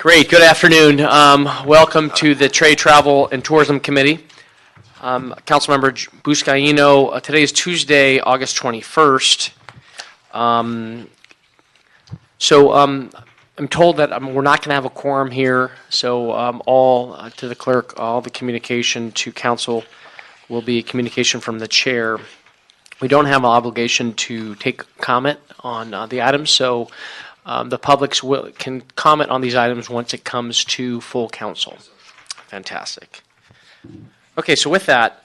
Great. Good afternoon. Welcome to the Trade, Travel, and Tourism Committee. Councilmember Buscaino, today is Tuesday, August 21st. I'm told that we're not going to have a quorum here, so to the clerk, all the communication to council will be communication from the chair. We don't have an obligation to take comment on the items, so the public can comment on these items once it comes to full council. Fantastic. Okay, so with that,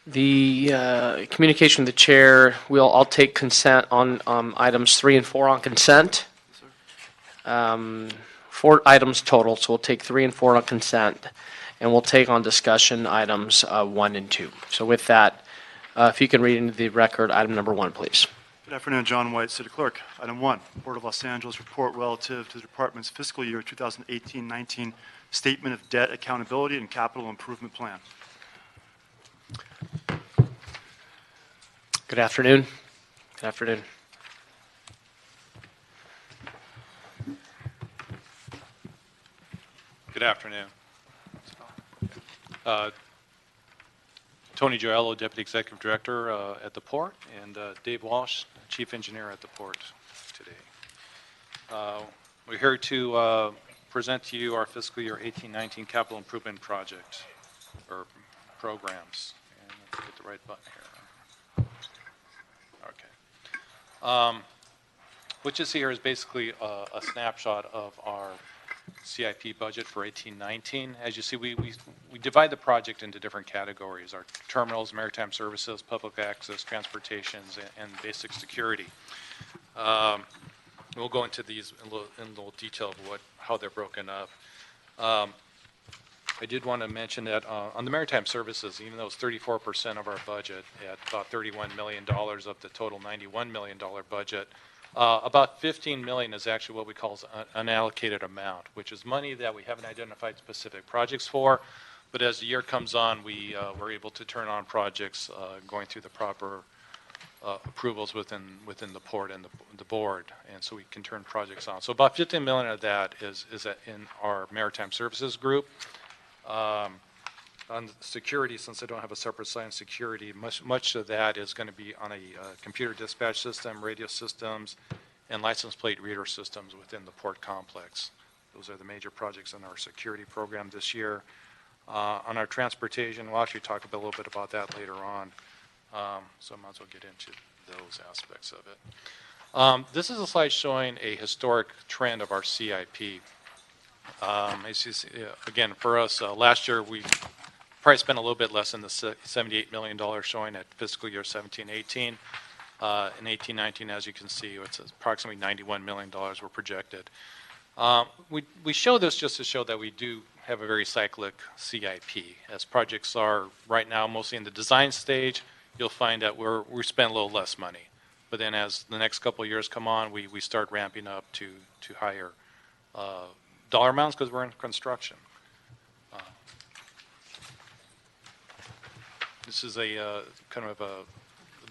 the communication of the chair, I'll take consent on items 3 and 4 on consent. 4 items total, so we'll take 3 and 4 on consent, and we'll take on discussion items 1 and 2. So with that, if you can read into the record item number 1, please. Good afternoon, John White, City Clerk. Item 1, Board of Los Angeles report relative to the department's fiscal year 2018-19 Statement of Debt Accountability and Capital Improvement Plan. Good afternoon. Good afternoon. Good afternoon. Tony Gioello, Deputy Executive Director at the Port, and Dave Walsh, Chief Engineer at the Port today. We're here to present to you our fiscal year 18-19 capital improvement project, or programs. And let's get the right button here. Okay. What you see here is basically a snapshot of our CIP budget for 18-19. As you see, we divide the project into different categories: our terminals, maritime services, public access, transportations, and basic security. We'll go into these in a little detail of how they're broken up. I did want to mention that on the maritime services, even though it's 34% of our budget at about $31 million of the total $91 million budget, about $15 million is actually what we call an unallocated amount, which is money that we haven't identified specific projects for, but as the year comes on, we're able to turn on projects going through the proper approvals within the port and the board, and so we can turn projects on. So about $15 million of that is in our maritime services group. On security, since I don't have a separate side on security, much of that is going to be on a computer dispatch system, radio systems, and license plate reader systems within the port complex. Those are the major projects in our security program this year. On our transportation, we'll actually talk a little bit about that later on, so I might as well get into those aspects of it. This is a slide showing a historic trend of our CIP. As you see, again, for us, last year we probably spent a little bit less than the $78 million showing at fiscal year 17-18. In 18-19, as you can see, it's approximately $91 million were projected. We show this just to show that we do have a very cyclic CIP. As projects are right now mostly in the design stage, you'll find that we spend a little less money. But then as the next couple of years come on, we start ramping up to higher dollar amounts because we're in construction. This is a kind of a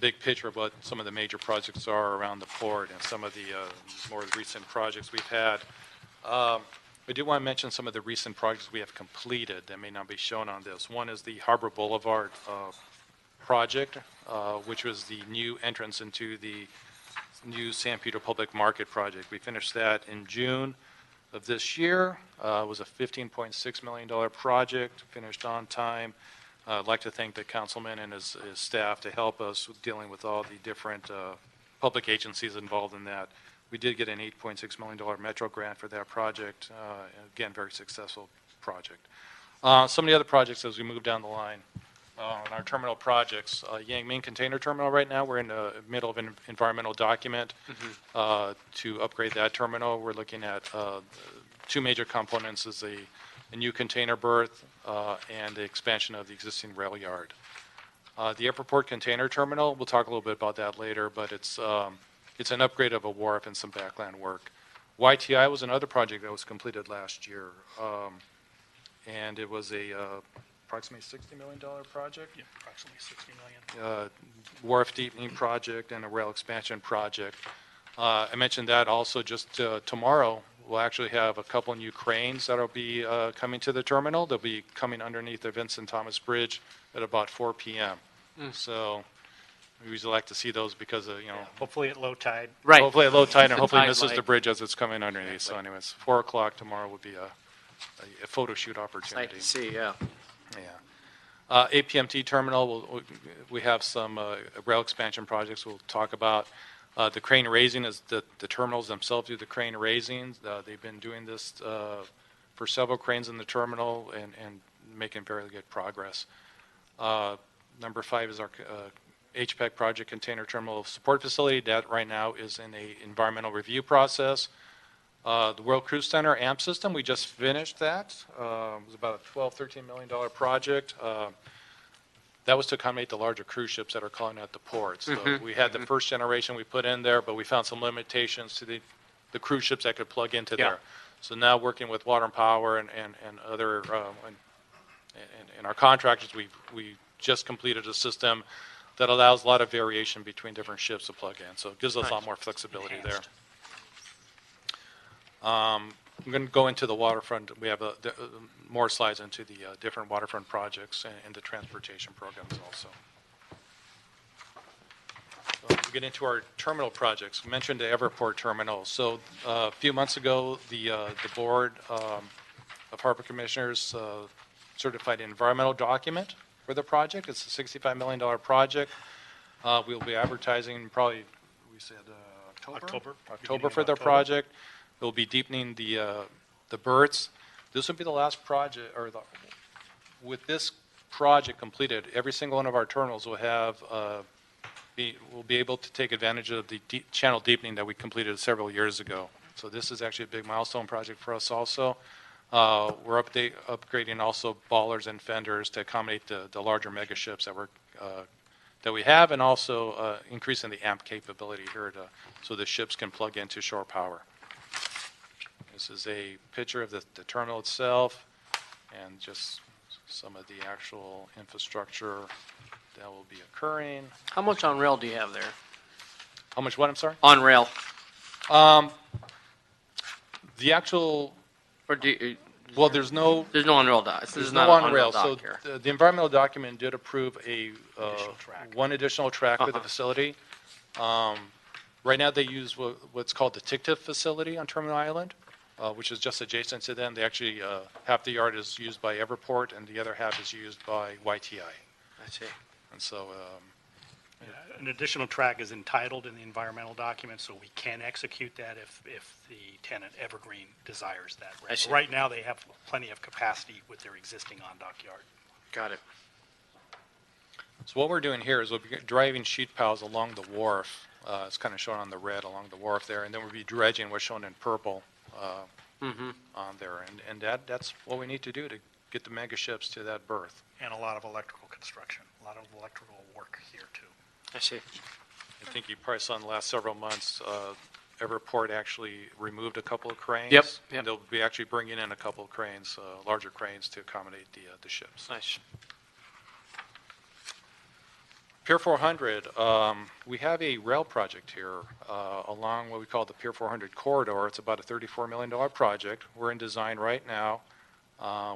big picture of what some of the major projects are around the port and some of the more recent projects we've had. I do want to mention some of the recent projects we have completed that may not be shown on this. One is the Harbor Boulevard project, which was the new entrance into the new San Pedro Public Market project. We finished that in June of this year. It was a $15.6 million project, finished on time. I'd like to thank the councilman and his staff to help us with dealing with all the different public agencies involved in that. We did get an $8.6 million Metro grant for that project. Again, very successful project. Some of the other projects as we move down the line on our terminal projects, Yangming Container Terminal right now, we're in the middle of an environmental document to upgrade that terminal. We're looking at 2 major components: is a new container berth and the expansion of the existing rail yard. The Airport Container Terminal, we'll talk a little bit about that later, but it's an upgrade of a wharf and some backland work. YTI was another project that was completed last year, and it was approximately $60 million project. Yeah, approximately $60 million. Wharf deepening project and a rail expansion project. I mentioned that also just tomorrow we'll actually have a couple new cranes that'll be coming to the terminal. They'll be coming underneath the Vincent Thomas Bridge at about 4 p.m. So we usually like to see those because of, Hopefully at low tide. Right. hopefully at low tide and hopefully Tide misses the light. bridge as it's coming underneath. So anyways, 4 o'clock tomorrow would be a photo shoot It's nice opportunity. to see, yeah. Yeah. APMT terminal, we have some rail expansion projects we'll talk about. The crane raising is the terminals themselves do the crane raising. They've been doing this for several cranes in the terminal and making very good progress. Number 5 is our HPEC project container terminal support facility. That right now is in a environmental review process. The World Cruise Center AMP system, we just finished that. It was about a $12-13 million project. That was to accommodate the larger cruise ships that are calling at the port. So we had the first generation we put in there, but we found some limitations to the cruise ships that could plug into there. So now working with Water and Power and other and our contractors, we just completed a system that allows a lot of variation between different ships to plug in. So it gives us a lot more flexibility there. I'm going to go into the waterfront. We have more slides into the different waterfront projects and the transportation programs also. So we get into our terminal projects. We mentioned the Everport terminal. So a few months ago, the board of Harbor Commissioners certified an environmental document for the project. It's a $65 million project. We'll be advertising probably, we said October for the project. We'll be deepening the berths. This will be the last project, with this project completed, every single one of our terminals will have will be able to take advantage of the channel deepening that we completed several years ago. So this is actually a big milestone project for us also. We're upgrading also ballers and fenders to accommodate the larger mega ships that we have, and also increasing the AMP capability here so the ships can plug into shore power. This is a picture of the terminal itself and just some of the actual infrastructure that will be occurring. How much on rail do you have there? How much what, I'm sorry? On rail? The actual, Or do you, well, there's no on rail dock? This There's is no not on rail. So dock here. the environmental document did approve one additional track for the Uh-huh. facility. Right now they use what's called the TICTIF facility on Terminal Island, which is just adjacent to them. They actually, half the yard is used by Everport and the other half is used by YTI. I see. And so, An additional track is entitled in the environmental document, so we can execute that if the tenant Evergreen desires that. I see. Right now, they have plenty of capacity with their existing on-dock yard. Got it. so what we're doing here is we'll be driving sheet piles along the wharf. It's kind of shown on the red along the wharf there, and then we'll be dredging what's shown in purple on there. And that's what we need to do to get the mega ships to that berth. And a lot of electrical construction, a lot of electrical work here, too. I see. I think you probably saw in the last several months, Everport actually removed a couple of cranes. Yep. And they'll be actually bringing in a couple of cranes, larger cranes, to accommodate the ships. Nice. Pier 400, we have a rail project here along what we call the Pier 400 corridor. It's about a $34 million project. We're in design right now.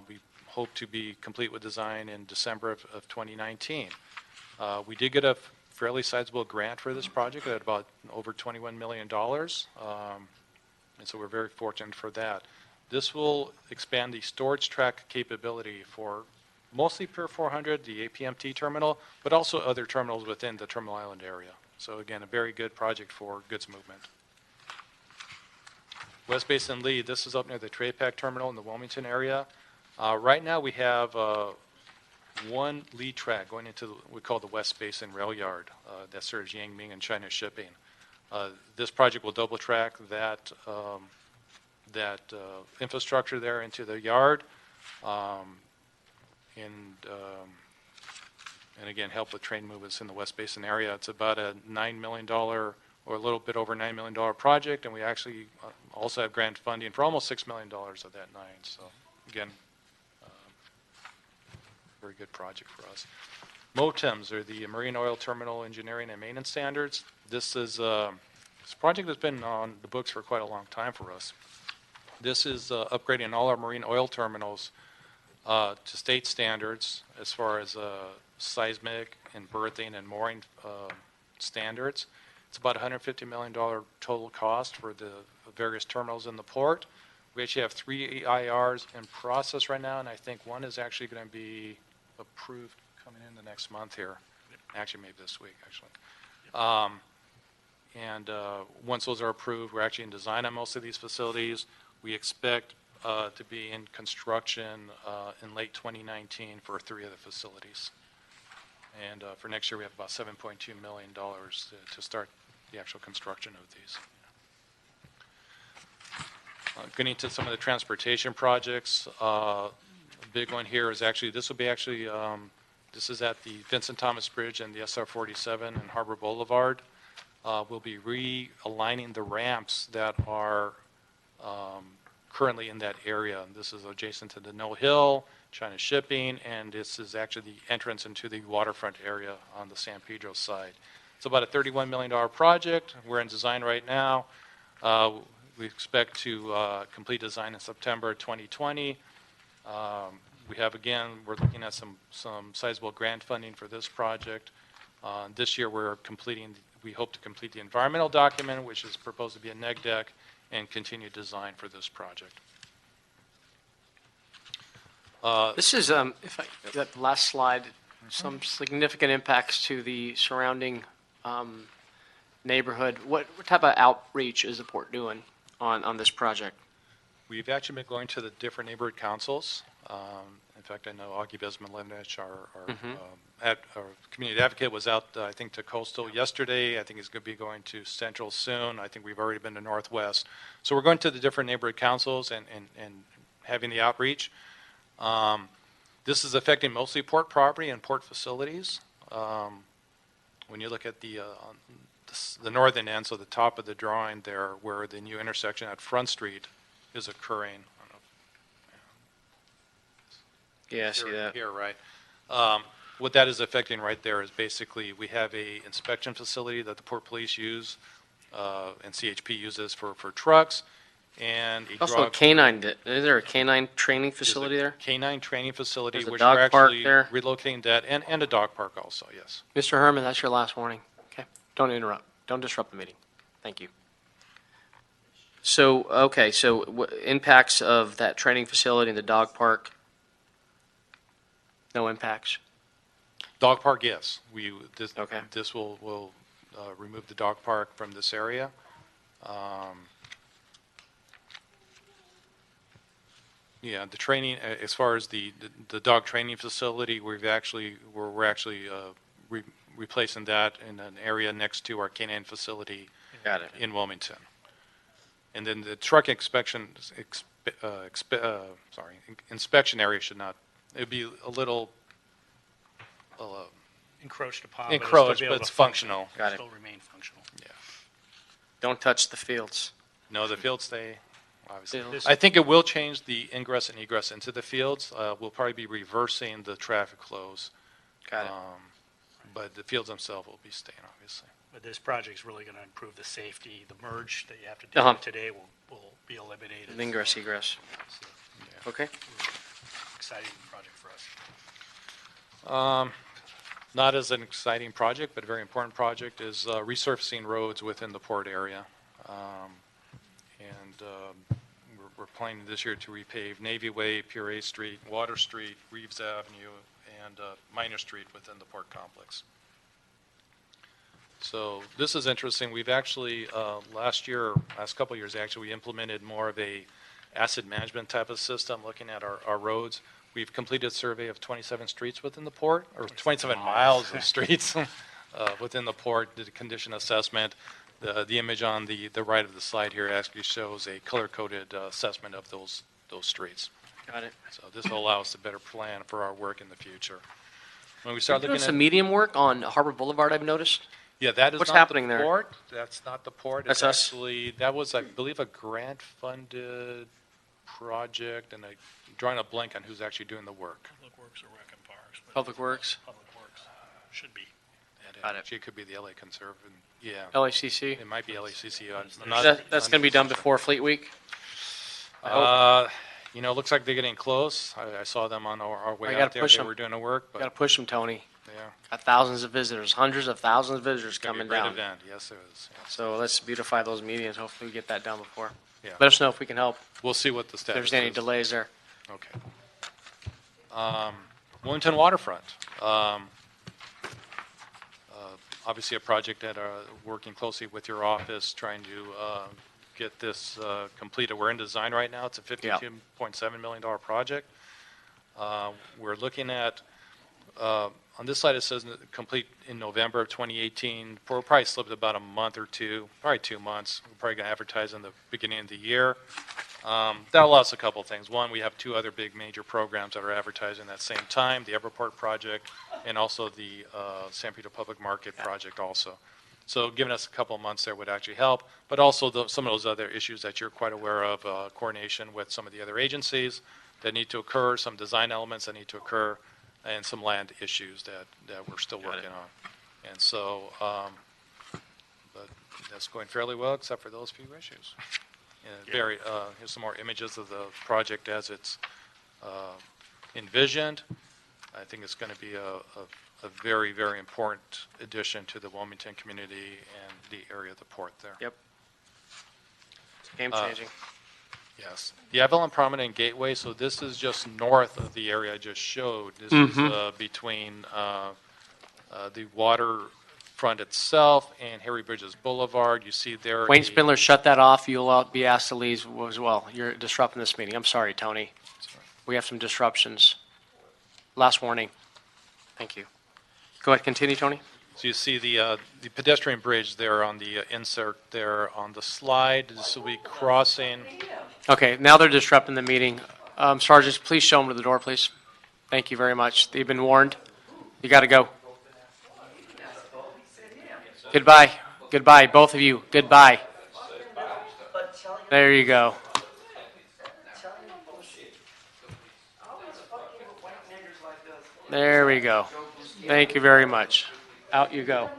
We hope to be complete with design in December of 2019. We did get a fairly sizable grant for this project at about over $21 million. And so we're very fortunate for that. This will expand the storage track capability for mostly Pier 400, the APMT terminal, but also other terminals within the Terminal Island area. So again, a very good project for goods movement. West Basin Lead, this is up near the TradePac terminal in the Wilmington area. Right now we have one lead track going into what we call the West Basin Rail Yard that serves Yangming and China Shipping. This project will double track that infrastructure there into the yard, and again help with train movements in the West Basin area. It's about a $9 million or a little bit over $9 million project, and we actually also have grant funding for almost $6 million of that $9. So again, very good project for us. MOTEMs, or the Marine Oil Terminal Engineering and Maintenance Standards. This is this project has been on the books for quite a long time for us. This is upgrading all our marine oil terminals to state standards as far as seismic and berthing and mooring standards. It's about $150 million total cost for the various terminals in the port. We actually have 3 EIRs in process right now, and I think one is actually going to be approved coming in the next month here. Actually, maybe this week, actually. Once those are approved, we're actually in design on most of these facilities. We expect to be in construction in late 2019 for 3 of the facilities. And for next year, we have about $7.2 million to start the actual construction of these. Getting to some of the transportation projects, a big one here is actually, this is at the Vincent Thomas Bridge and the SR-47 and Harbor Boulevard. We'll be realigning the ramps that are currently in that area. This is adjacent to the No Hill, China Shipping, and this is actually the entrance into the waterfront area on the San Pedro side. It's about a $31 million project. We're in design right now. We expect to complete design in September 2020. We're looking at some sizable grant funding for this project. This year we hope to complete the environmental document, which is proposed to be a neg deck, and continue design for this project. This is, that last slide, some significant impacts to the surrounding neighborhood. What type of outreach is the port doing on this project? We've actually been going to the different neighborhood councils. In fact, I know Augie Besman-Lenich, our community advocate, was out, I think, to Coastal yesterday. I think he's going to be going to Central soon. I think we've already been to Northwest. So we're going to the different neighborhood councils and having the outreach. This is affecting mostly port property and port facilities. When you look at the northern end, so the top of the drawing there, where the new intersection at Front Street is occurring. I don't know if, Yeah, I see that. Here, right. What that is affecting right there is basically we have a inspection facility that the Port Police use and CHP uses for trucks. And Also, canine. Is there a canine training facility there? Canine training facility, There's a which dog we're park actually there. relocating that, and a dog park also, yes. Mr. Herman, that's your last warning. Okay, don't interrupt. Don't disrupt the meeting. Thank you. So, okay, so impacts of that training facility and the dog park? No impacts? Dog park, yes. Okay. This will remove the dog park from this area. Yeah, the training, as far as the dog training facility, we're actually replacing that in an area next to our canine facility. Got it. In Wilmington. And then the truck inspection area should not, it'd be a little Encroached upon. encroached, but but it's functional. Got it. Still remain functional. Yeah. Don't touch the fields. No, the fields stay, obviously. Fields. I think it will change the ingress and egress into the fields. We'll probably be reversing the traffic flows. Got it. But the fields themselves will be staying, obviously. But this project's really going to improve the safety. The merge that you have to deal with today will be eliminated. Ingress, egress. Yeah. Okay. Exciting project for us. Not as an exciting project, but a very important project is resurfacing roads within the port area. We're planning this year to repave Navy Way, Pier 8 Street, Water Street, Reeves Avenue, and Minor Street within the port complex. So this is interesting. We've actually, last couple of years, actually, we implemented more of a asset management type of system looking at our roads. We've completed a survey of 27 streets within the port, or 27 miles of streets within the port, did a condition assessment. The image on the right of the slide here actually shows a color-coded assessment of those streets. Got it. So this will allow us to better plan for our work in the future. When we start Doing looking some at, medium work on Harbor Boulevard, I've noticed. yeah, that is What's not happening the there? port. That's not the port. That's It's us? actually, that was, I believe, a grant-funded project, and I'm drawing a blank on who's actually doing the work. Public Works or Rec and Parks. but Public Works? Public Works should be. Got it. Actually, it could be the LA Conservative. Yeah, LACC? it might be LACC. That's going to be done before Fleet Week? You know, it looks like they're getting close. I saw them on our way I out gotta there. push They 'em. were doing the work, Got to but push them, Tony. yeah. Got thousands of visitors, hundreds of thousands of visitors It's gonna be coming a great down. event. Yes, it is. Yeah. So let's beautify those medians. Hopefully we get that done before. Yeah. Let us know if we can help, We'll see what the if status there's any is. delays there. Okay. Wilmington Waterfront. Obviously, a project that working closely with your office, trying to get this completed. We're in design right now. It's a $52.7 million project. We're looking at, on this slide it says complete in November of 2018. We'll probably slip about a month or two, probably 2 months. We're probably going to advertise in the beginning of the year. That allows a couple of things. One, we have 2 other big major programs that are advertising at the same time, the Everport project and also the San Pedro Public Market project also. So giving us a couple of months there would actually help, but also some of those other issues that you're quite aware of, coordination with some of the other agencies that need to occur, some design elements that need to occur, and some land issues that we're still working on. And so, but that's going fairly well except for those few issues. Here's some more images of the project as it's envisioned. I think it's going to be a very, very important addition to the Wilmington community and the area of the port there. Yep. It's game changing. Yes. The Avalon Promenade and Gateway, so this is just north of the area I just showed. This is between the waterfront itself and Harry Bridges Boulevard. You see there. Wayne Spindler, shut that off. You'll be asked to leave as well. You're disrupting this meeting. I'm sorry, Tony. We have some disruptions. Last warning. Thank you. Go ahead, continue, Tony. So you see the pedestrian bridge there on the insert there on the slide. This will be crossing. Okay, now they're disrupting the meeting. Sergeants, please show them to the door, please. Thank you very much. They've been warned. You got to go. Goodbye. Goodbye, both of you. Goodbye. There you go. There we go. Thank you very much. Out you go.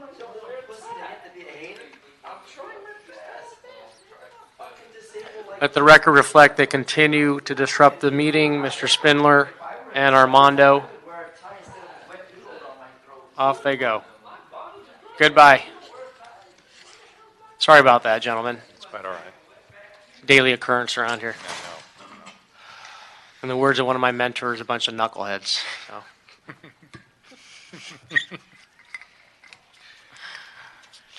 Let the record reflect they continue to disrupt the meeting, Mr. Spindler and Armando. Off they go. Goodbye. Sorry about that, gentlemen. It's quite all right. Daily occurrence around here. In the words of one of my mentors, a bunch of knuckleheads. So.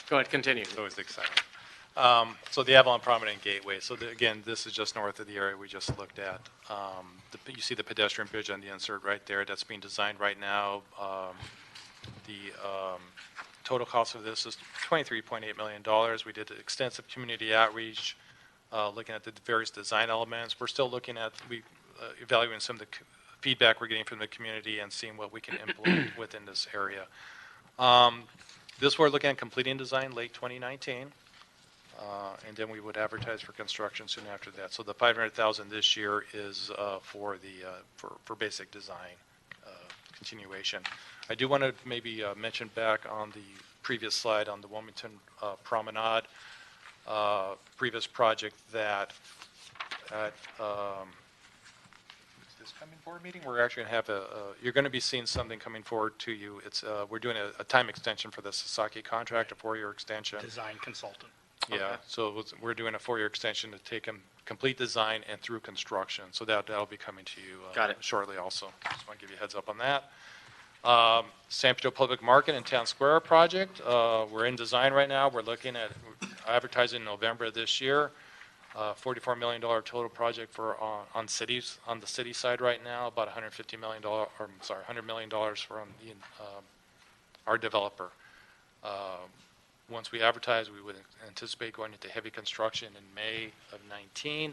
Go ahead, continue. It's always exciting. So the Avalon Promenade and Gateway. So again, this is just north of the area we just looked at. You see the pedestrian bridge on the insert right there. That's being designed right now. The total cost of this is $23.8 million. We did extensive community outreach, looking at the various design elements. We're still looking at evaluating some of the feedback we're getting from the community and seeing what we can implement within this area. This we're looking at completing design late 2019. And then we would advertise for construction soon after that. So the $500,000 this year is for basic design continuation. I do want to maybe mention back on the previous slide on the Wilmington Promenade previous project that at this coming board meeting we're actually going to have you're going to be seeing something coming forward to you. It's we're doing a time extension for the Sasaki contract, a 4-year extension. Design consultant. Yeah, so we're doing a 4-year extension to take them complete design and through construction. So that'll be coming to you Got it. shortly also. Just want to give you a heads up on that. San Pedro Public Market and Town Square project. We're in design right now. We're looking at advertising in November of this year. $44 million total project for on the city side right now. About $150 million, or I'm sorry, $100 million from our developer. Once we advertise, we would anticipate going into heavy construction in May of 19.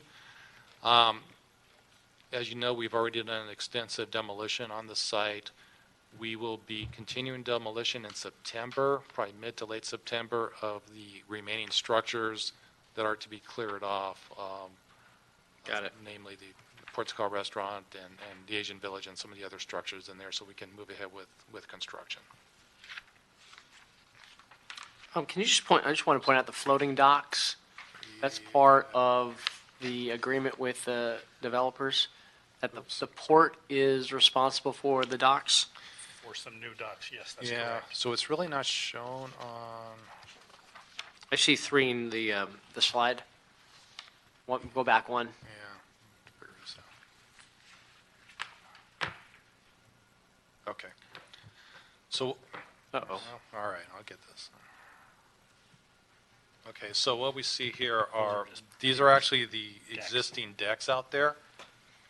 As you know, we've already done an extensive demolition on the site. We will be continuing demolition in September, probably mid to late September, of the remaining structures that are to be cleared off. Got it. Namely the Portugal restaurant and the Asian Village and some of the other structures in there, so we can move ahead with construction. Can you just I just want to point out the floating docks. That's part of the agreement with the developers, that the port is responsible for the docks? For some new docks, yes, that's Yeah, correct. so it's really not shown on, I see 3 in the slide. Go back one. yeah. Where is that? Okay. So, Uh-oh. well, all right, I'll get this. Okay, so what we see here are, these are actually the Decks. existing decks out there.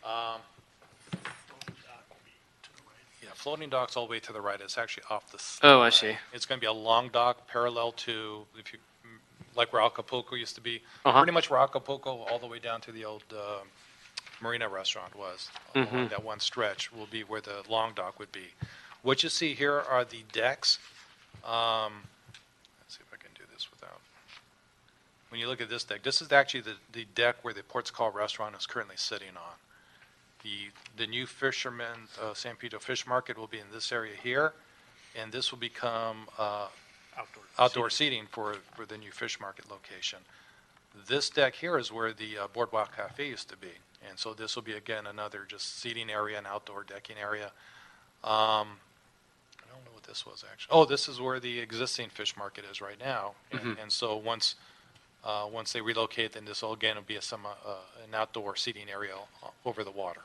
Yeah, floating dock's all the way to the right. It's actually off the side. Oh, I see. It's going to be a long dock parallel to, if you, like where Acapulco used to be. Uh-huh. Pretty much where Acapulco, all the way down to the old Marina restaurant was. Along that one stretch will be where the long dock would be. What you see here are the decks. Let's see if I can do this without. When you look at this deck, this is actually the deck where the Ports Call restaurant is currently sitting on. The new Fisherman San Pedro Fish Market will be in this area here, and this will become outdoor seating for the new fish market location. This deck here is where the Boardwalk Cafe used to be, and so this will be again another just seating area and outdoor decking area. I don't know what this was actually. Oh, this is where the existing fish market is right now, and so once they relocate, then this will again be an outdoor seating area over the water.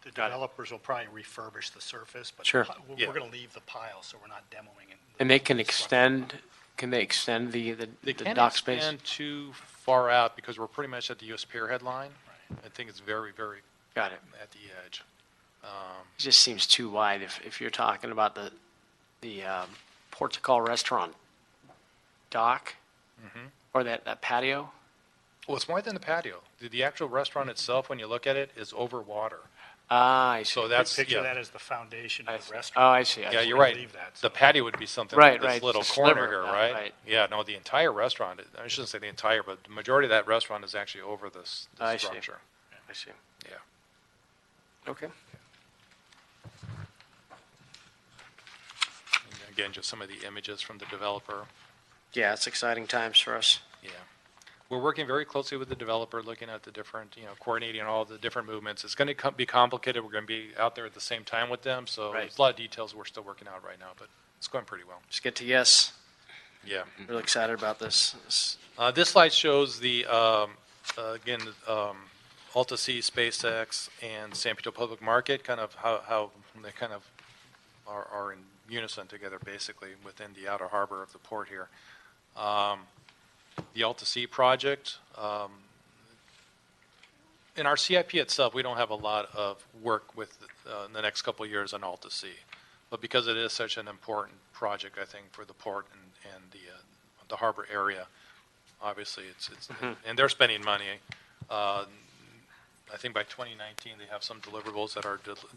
The developers will probably refurbish the surface, but Sure. Yeah. we're going to leave the pile, so we're not demoing it. And they can extend, the They can't dock space? expand too far out because we're pretty much at the U.S. Pier headline. I think it's very, very Got it. at the edge. It just seems too wide if you're talking about the Port to Call restaurant dock or that patio. Well, it's more than the patio. The actual restaurant itself, when you look at it, is over water. Ah, I see. So that's, Picture yeah. that as the foundation I of see. the Oh, restaurant. I see. Yeah, you're we right. leave that, The so- patio would be something Right, like this right. little It's a corner sliver, here, yeah, right? right. Yeah, no, the entire restaurant, I shouldn't say the entire, but the majority of that restaurant is actually over this I see. structure. I see. Yeah. Okay. And again, just some of the images from the developer. Yeah, it's exciting times for us. Yeah. We're working very closely with the developer, looking at the different, coordinating all the different movements. It's going to be complicated. We're going to be out there at the same time with them, so Right. there's a lot of details we're still working out right now, but it's going pretty well. Just get to yes. Yeah. Really excited about this. This slide shows the, again, Alta Sea, SpaceX, and San Pedro Public Market, kind of how they kind of are in unison together, basically, within the outer harbor of the port here. The Alta Sea project, in our CIP itself, we don't have a lot of work with in the next couple of years on Alta Sea. But because it is such an important project, I think, for the port and the harbor area, obviously, it's and they're spending money. I think by 2019, they have some deliverables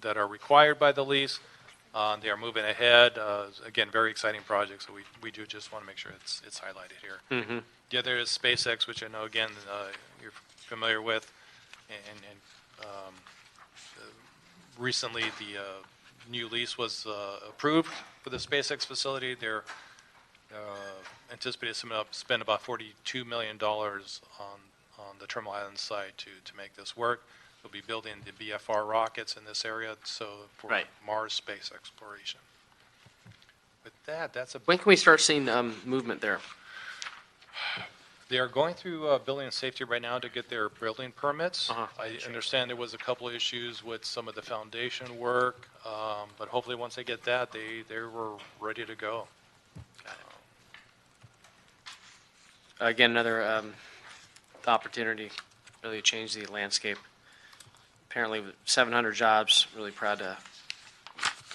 that are required by the lease. They are moving ahead. Again, very exciting project, so we do just want to make sure it's highlighted here. The other is SpaceX, which I know, again, you're familiar with. And recently, the new lease was approved for the SpaceX facility. They're anticipated to spend about $42 million on the Terminal Island site to make this work. They'll be building the BFR rockets in this area, so for Right. Mars space exploration. With that, that's a. When can we start seeing movement there? They are going through building and safety right now to get their building permits. I understand there was a couple of issues with some of the foundation work, but hopefully once they get that, they were ready to go. Again, another opportunity really to change the landscape. Apparently, with 700 jobs. Really proud to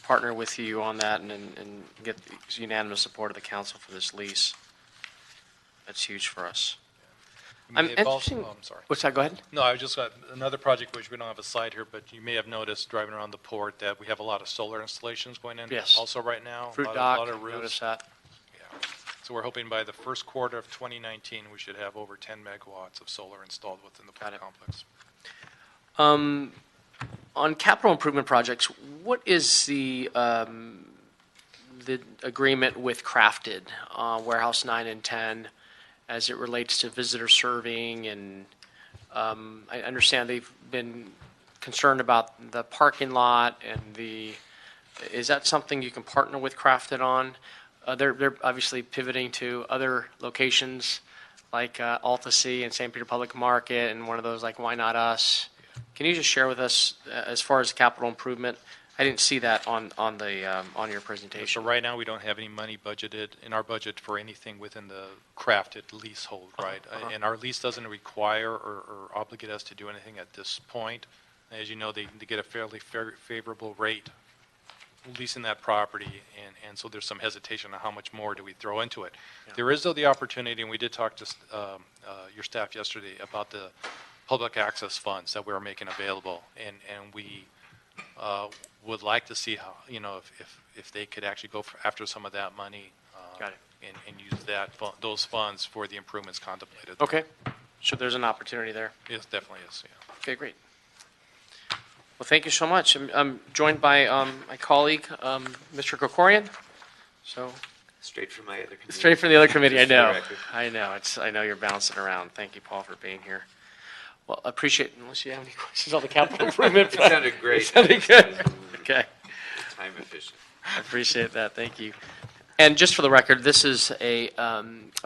partner with you on that and get the unanimous support of the council for this lease. That's huge for us. I'm May have also- interested. I'm sorry. What's that? Go ahead. No, I just got another project which we don't have a slide here, but you may have noticed driving around the port that we have a lot of solar installations going in. Yes. Also right now. Fruit a dock. lot of roofs. Notice that. Yeah. So we're hoping by the first quarter of 2019, we should have over 10 megawatts of solar installed within the Got port it. complex. On capital improvement projects, what is the agreement with Crafted, Warehouse 9 and 10, as it relates to visitor serving and I understand they've been concerned about the parking lot and is that something you can partner with Crafted on? They're obviously pivoting to other locations like Alta C and St. Peter Public Market and one of those like Why Not Us? Can you just share with us as far as capital improvement? I didn't see that on your presentation. So right now, we don't have any money budgeted in our budget for anything within the crafted leasehold, right? And our lease doesn't require or obligate us to do anything at this point. As you know, they get a fairly favorable rate leasing that property, and so there's some hesitation on how much more do we throw into it. Yeah. There is, though, the opportunity, and we did talk to your staff yesterday about the public access funds that we're making available, and we would like to see how, if they could actually go after some of that money. Got it. And use those funds for the improvements contemplated. Okay, so there's an opportunity there. Yes, definitely is, yeah. Okay, great. Well, thank you so much. I'm joined by my colleague, Mr. Krikorian. So Straight from my other committee. straight from the other committee, I Just for the know. record. I know you're bouncing around. Thank you, Paul, for being here. Well, I appreciate, unless you have any questions on the capital improvement. It sounded great. It sounded good. Okay. Time efficient. I appreciate that. Thank you. And just for the record, this is a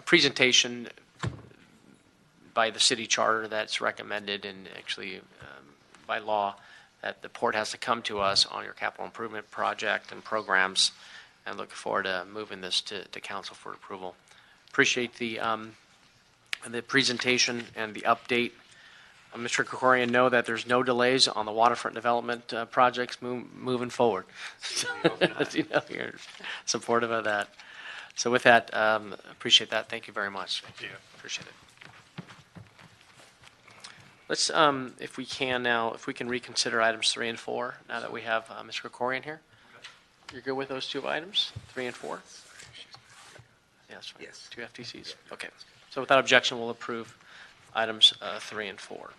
presentation by the city charter that's recommended and actually by law that the port has to come to us on your capital improvement project and programs, and looking forward to moving this to council for approval. Appreciate the presentation and the update. Mr. Krikorian, know that there's no delays on the waterfront development projects moving forward. You know, you're supportive of that. So with that, appreciate that. Thank you very much. Thank you. Appreciate it. Let's, if we can now, if we can reconsider items 3 and 4, now that we have Mr. Krikorian here. You're good with those two items, 3 and 4? Yes. Right. Yes. 2 FTCs. Okay. So without objection, we'll approve items 3 and 4.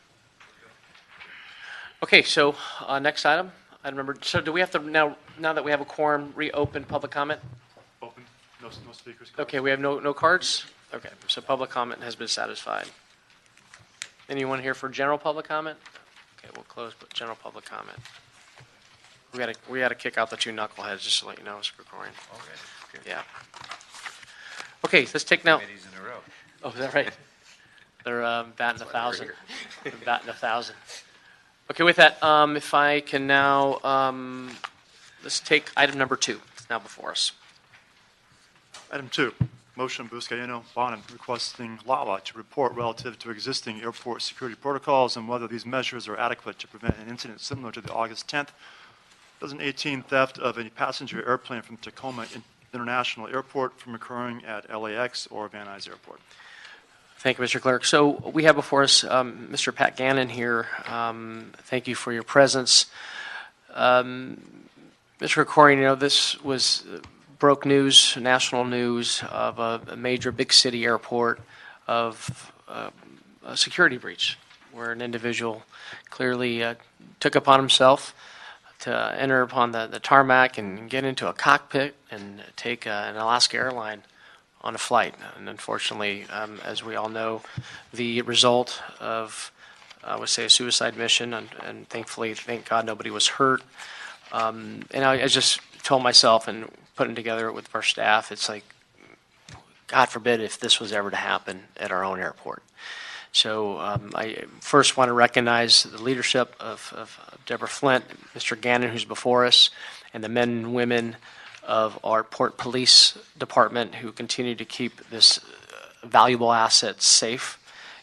Okay, so next item number. So do we have to now that we have a quorum, reopen public comment? Open, no speakers. Okay, we have no cards? Okay, so public comment has been satisfied. Anyone here for general public comment? Okay, we'll close general public comment. We gotta kick out the 2 knuckleheads, just to let you know, Mr. Krikorian. Okay. Yeah. Okay, let's take now. Committees in a row. Oh, is that right? They're batting That's why 1,000. we're They're batting 1,000. Okay, with that, if I can now, let's take item number 2. It's now before us. Item 2, motion Buscaino Bonin requesting LAWA to report relative to existing airport security protocols and whether these measures are adequate to prevent an incident similar to the August 10th, 2018 theft of a passenger airplane from Tacoma International Airport from occurring at LAX or Van Nuys Airport. Thank you, Mr. Clerk. So we have before us Mr. Pat Gannon here. Thank you for your presence. Mr. Krikorian, this was broke news, national news of a major big city airport of a security breach where an individual clearly took upon himself to enter upon the tarmac and get into a cockpit and take an Alaska airline on a flight. And unfortunately, as we all know, the result of, I would say, a suicide mission, and thankfully, thank God, nobody was hurt. And I just told myself and putting together with our staff, it's like, God forbid if this was ever to happen at our own airport. So I first want to recognize the leadership of Deborah Flint, Mr. Gannon, who's before us, and the men and women of our Port Police Department who continue to keep this valuable asset safe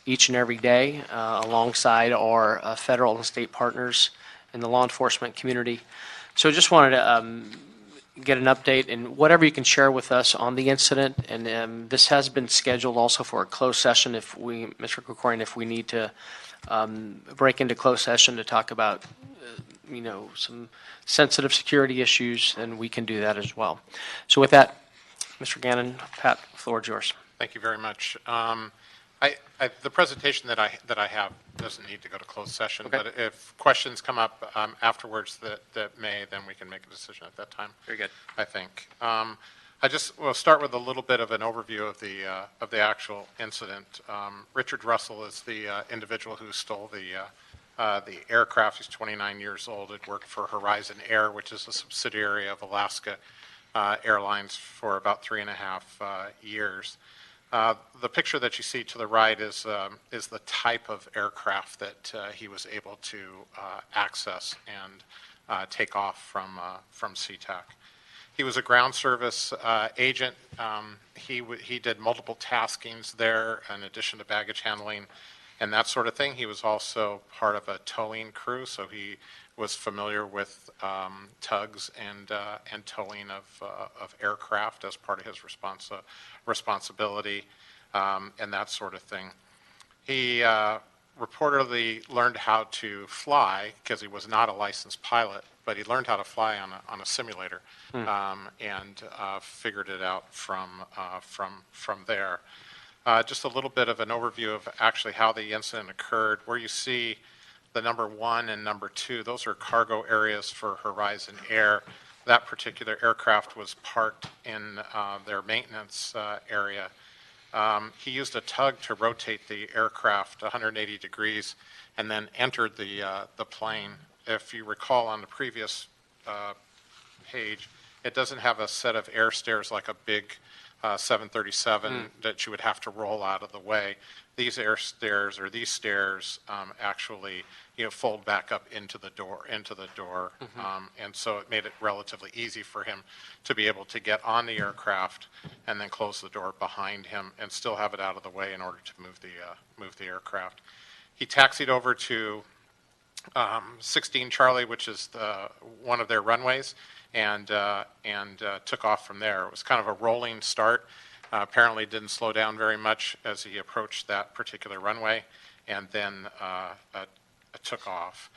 each and every day alongside our federal and state partners in the law enforcement community. So just wanted to get an update and whatever you can share with us on the incident. And this has been scheduled also for a closed session if we, Mr. Krikorian, if we need to break into closed session to talk about, some sensitive security issues, then we can do that as well. So with that, Mr. Gannon, Pat, the floor is yours. Thank you very much. The presentation that I have doesn't need to go to closed session, Okay. but if questions come up afterwards that may, then we can make a decision at that time. Very good. I think. I just will start with a little bit of an overview of the actual incident. Richard Russell is the individual who stole the aircraft. He's 29 years old. Had worked for Horizon Air, which is a subsidiary of Alaska Airlines, for about 3.5 years. The picture that you see to the right is the type of aircraft that he was able to access and take off from SeaTac. He was a ground service agent. He did multiple taskings there in addition to baggage handling and that sort of thing. He was also part of a towing crew, so he was familiar with tugs and towing of aircraft as part of his responsibility and that sort of thing. He reportedly learned how to fly because he was not a licensed pilot, but he learned how to fly on a simulator and figured it out from there. Just a little bit of an overview of actually how the incident occurred. Where you see the number 1 and number 2, those are cargo areas for Horizon Air. That particular aircraft was parked in their maintenance area. He used a tug to rotate the aircraft 180 degrees and then entered the plane. If you recall on the previous page, it doesn't have a set of air stairs like a big 737 that you would have to roll out of the way. These air stairs or these stairs actually fold back up into the door, and so it made it relatively easy for him to be able to get on the aircraft and then close the door behind him and still have it out of the way in order to move the aircraft. He taxied over to 16 Charlie, which is one of their runways, and took off from there. It was kind of a rolling start. Apparently didn't slow down very much as he approached that particular runway, and then took off.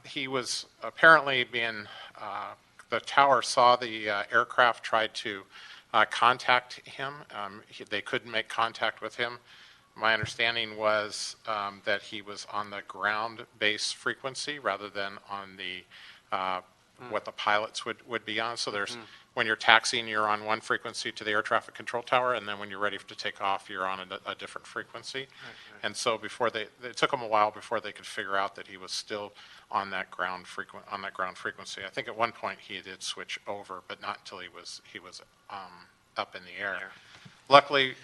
He was apparently the tower saw the aircraft, tried to contact him. They couldn't make contact with him. My understanding was that he was on the ground base frequency rather than on the what the pilots would be on. So there's when you're taxiing, you're on one frequency to the air traffic control tower, and then when you're ready to take off, you're on a different frequency. Right. And so it took them a while before they could figure out that he was still on that ground frequency. I think at one point he did switch over, but not until he was up in the air. Luckily,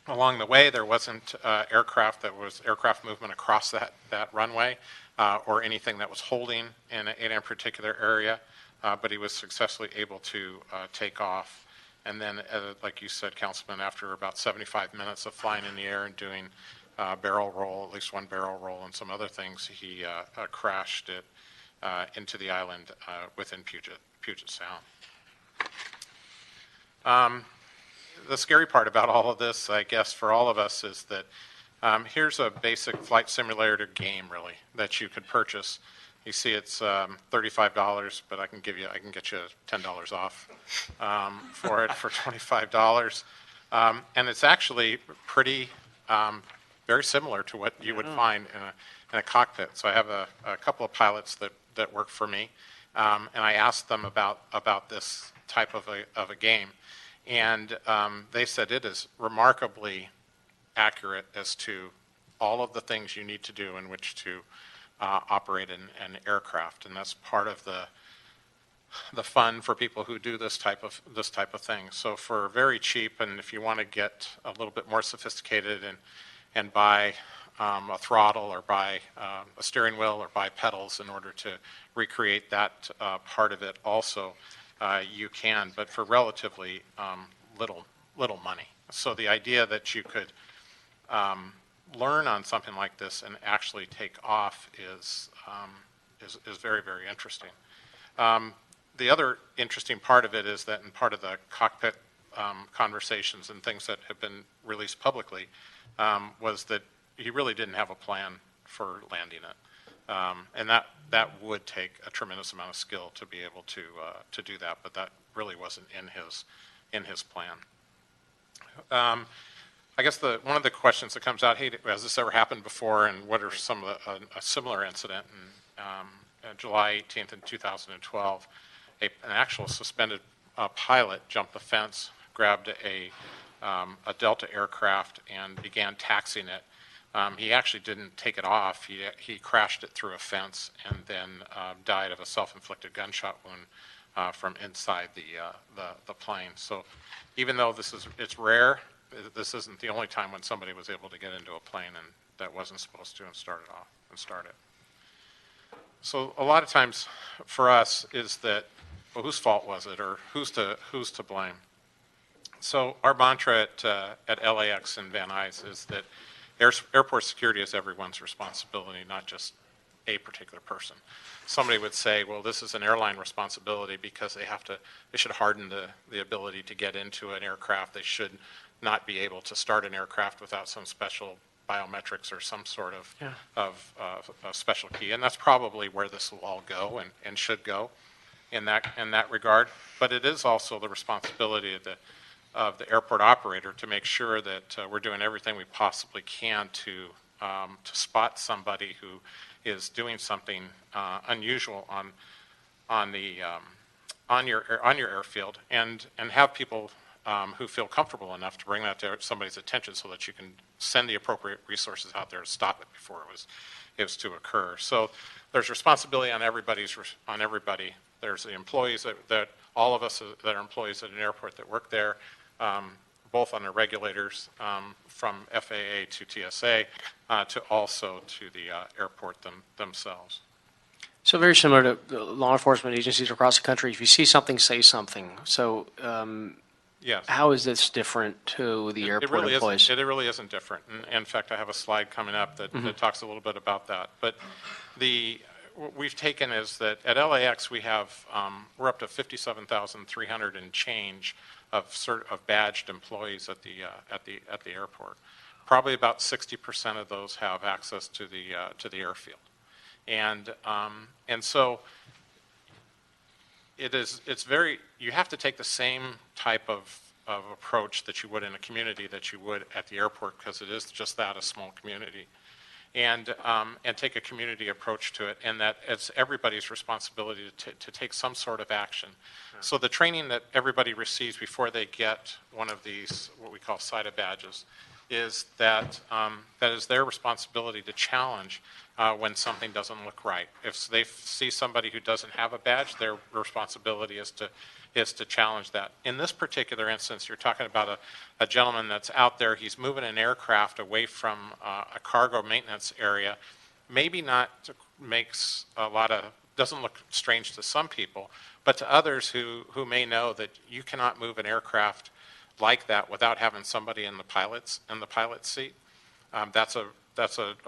along the way, there wasn't aircraft movement across that runway or anything that was holding in a particular area, but he was successfully able to take off. And then, like you said, Councilman, after about 75 minutes of flying in the air and doing barrel roll, at least one barrel roll and some other things, he crashed it into the island within Puget Sound. The scary part about all of this, I guess, for all of us is that here's a basic flight simulator game, really, that you could purchase. You see it's $35, but I can get you $10 off for it for $25. And it's actually pretty very similar to what you would find in a cockpit. So I have a couple of pilots that work for me, and I asked them about this type of a game. And they said it is remarkably accurate as to all of the things you need to do in which to operate an aircraft, and that's part of the fun for people who do this type of thing. So for very cheap, and if you want to get a little bit more sophisticated and buy a throttle or buy a steering wheel or buy pedals in order to recreate that part of it also, you can, but for relatively little money. So the idea that you could learn on something like this and actually take off is very, very interesting. The other interesting part of it is that in part of the cockpit conversations and things that have been released publicly was that he really didn't have a plan for landing it. And that would take a tremendous amount of skill to be able to do that, but that really wasn't in his plan. I guess one of the questions that comes out, hey, has this ever happened before, and what are some of a similar incident? And July 18th in 2012, an actual suspended a pilot jumped the fence, grabbed a Delta aircraft, and began taxiing it. He actually didn't take it off. He crashed it through a fence and then died of a self-inflicted gunshot wound from inside the plane. So even though it's rare, this isn't the only time when somebody was able to get into a plane and that wasn't supposed to and start it. So a lot of times for us is that, well, whose fault was it, or who's to blame? So our mantra at LAX and Van Nuys is that airport security is everyone's responsibility, not just a particular person. Somebody would say, well, this is an airline responsibility because they should harden the ability to get into an aircraft. They should not be able to start an aircraft without some special biometrics or some sort of a special key. And that's probably where this will all go and should go in that regard. But it is also the responsibility of the airport operator to make sure that we're doing everything we possibly can to spot somebody who is doing something unusual on your airfield, and have people who feel comfortable enough to bring that to somebody's attention so that you can send the appropriate resources out there to stop it before it was to occur. So there's responsibility on everybody. There's the employees that all of us that are employees at an airport that work there, both on the regulators from FAA to TSA to also to the airport themselves. So very similar to the law enforcement agencies across the country. If you see something, say something. So Yes. how is this different to the airport employees? It really isn't different. And in fact, I have a slide coming up that talks a little bit about that. But what we've taken is that at LAX we have we're up to 57,300 and change of badged employees at the airport. Probably about 60% of those have access to the airfield, and so it's very, you have to take the same type of approach that you would in a community that you would at the airport, because it is just that, a small community, and take a community approach to it, and that it's everybody's responsibility to take some sort of action. So the training that everybody receives before they get one of these, what we call SITA badges, is that is their responsibility to challenge when something doesn't look right. If they see somebody who doesn't have a badge, their responsibility is to challenge that. In this particular instance, you're talking about a gentleman that's out there. He's moving an aircraft away from a cargo maintenance area. Maybe not makes doesn't look strange to some people, but to others who may know that you cannot move an aircraft like that without having somebody in the pilot's seat. That's a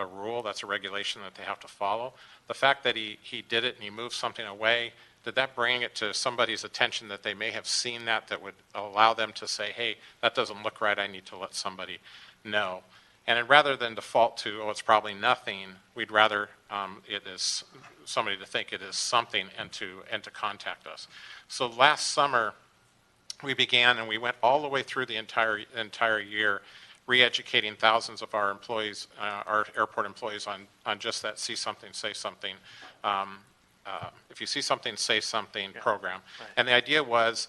rule, that's a regulation that they have to follow. The fact that he did it and he moved something away, did that bring it to somebody's attention that they may have seen that would allow them to say, hey, that doesn't look right, I need to let somebody know. And rather than default to, oh, it's probably nothing, we'd rather it is somebody to think it is something and to contact us. So last summer, we began, and we went all the way through the entire year, re-educating thousands of our employees, our airport employees, on just that see something, say something. If you see something, say something program. Right. And the idea was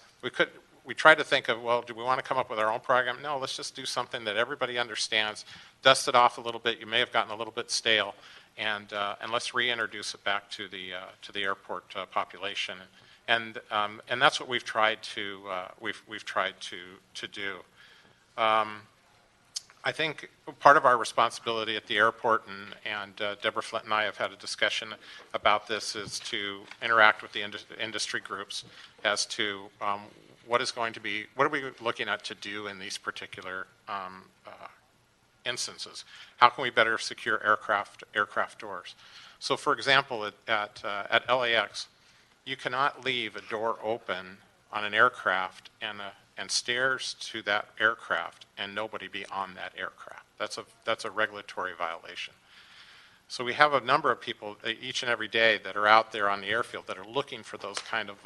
we tried to think of, well, do we want to come up with our own program? No, let's just do something that everybody understands, dust it off a little bit. You may have gotten a little bit stale, and let's reintroduce it back to the airport population. And that's what we've tried to do. I think part of our responsibility at the airport, and Deborah Flint and I have had a discussion about this, is to interact with the industry groups as to what are we looking at to do in these particular instances. How can we better secure aircraft doors? So, for example, at LAX, you cannot leave a door open on an aircraft and stairs to that aircraft and nobody be on that aircraft. That's a regulatory violation. So we have a number of people each and every day that are out there on the airfield that are looking for those kind of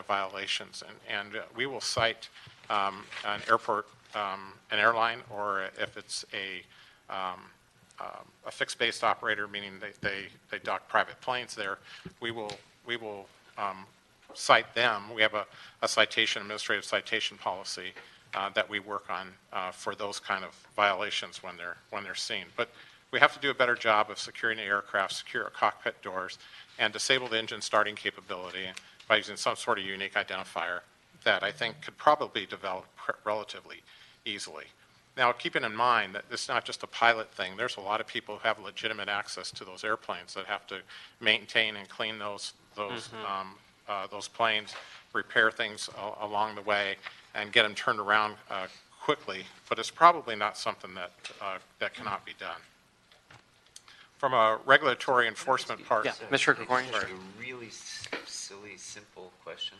violations, and we will cite an airport, an airline, or if it's a fixed-based operator, meaning they dock private planes there, we will cite them. We have a citation, administrative citation policy that we work on for those kind of violations when they're seen. But we have to do a better job of securing the aircraft, secure cockpit doors, and disable the engine starting capability by using some sort of unique identifier that I think could probably be developed relatively easily. Now, keeping in mind that it's not just a pilot thing. There's a lot of people who have legitimate access to those airplanes that have to maintain and clean those planes, repair things along the way, and get them turned around quickly. But it's probably not something that cannot be done. From a regulatory enforcement part. Yeah, Mr. Krikorian. Just a really silly, simple question.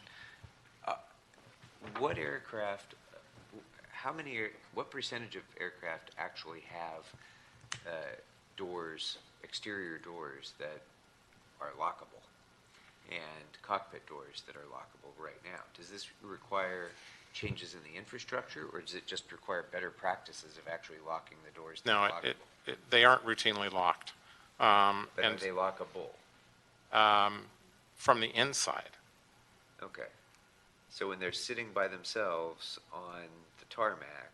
What aircraft, what percentage of aircraft actually have doors, exterior doors that are lockable and cockpit doors that are lockable right now? Does this require changes in the infrastructure, or does it just require better practices of actually locking the doors that are lockable? They aren't routinely locked. But are they lockable? From the inside. Okay. So when they're sitting by themselves on the tarmac,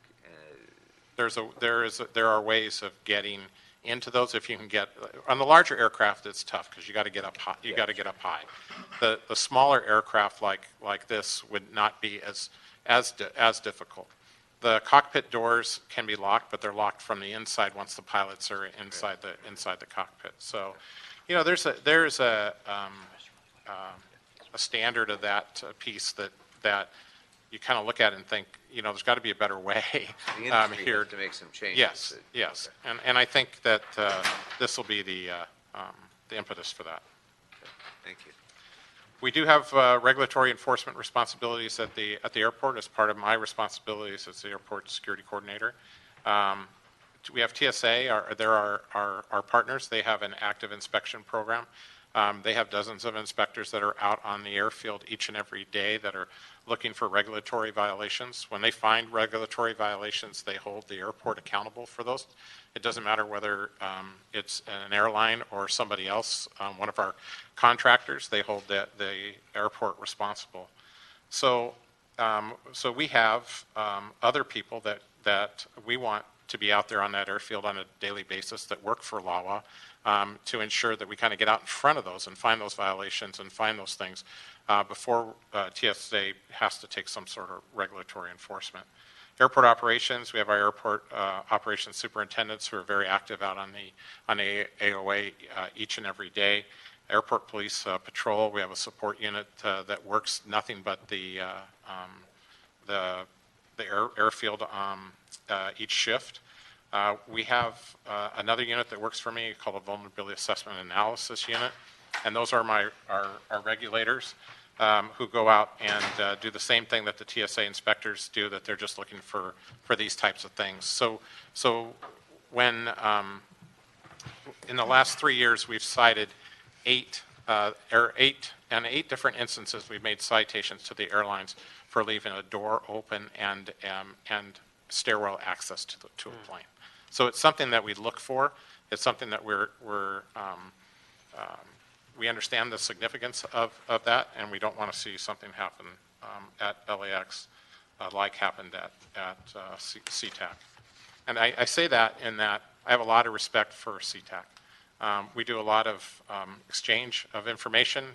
There are ways of getting into those. If you can get on the larger aircraft, it's tough because you got to get up high. You got to get up high. The smaller aircraft like this would not be as difficult. The cockpit doors can be locked, but they're locked from the inside once the pilots are inside the cockpit. So, there's a standard of that piece that you kind of look at and think, there's got to be a better way the industry here has to make some changes. Yes. And I think that this will be the impetus for that. Okay. Thank you. We do have regulatory enforcement responsibilities at the airport as part of my responsibilities as the airport security coordinator. We have TSA. They're our partners. They have an active inspection program. They have dozens of inspectors that are out on the airfield each and every day that are looking for regulatory violations. When they find regulatory violations, they hold the airport accountable for those. It doesn't matter whether it's an airline or somebody else, one of our contractors, they hold the airport responsible. So we have other people that we want to be out there on that airfield on a daily basis that work for LAWA to ensure that we kind of get out in front of those and find those violations and find those things before TSA has to take some sort of regulatory enforcement. Airport operations, we have our airport operations superintendents who are very active out on the AOA each and every day. Airport police patrol, we have a support unit that works nothing but the airfield each shift. We have another unit that works for me called a vulnerability assessment analysis unit, and those are our regulators who go out and do the same thing that the TSA inspectors do, that they're just looking for these types of things. So when in the last 3 years we've cited eight different instances, we've made citations to the airlines for leaving a door open and stairwell access to a plane. So it's something that we look for. It's something that we understand the significance of that, and we don't want to see something happen at LAX like happened at SeaTac. And I say that in that I have a lot of respect for SeaTac. We do a lot of exchange of information.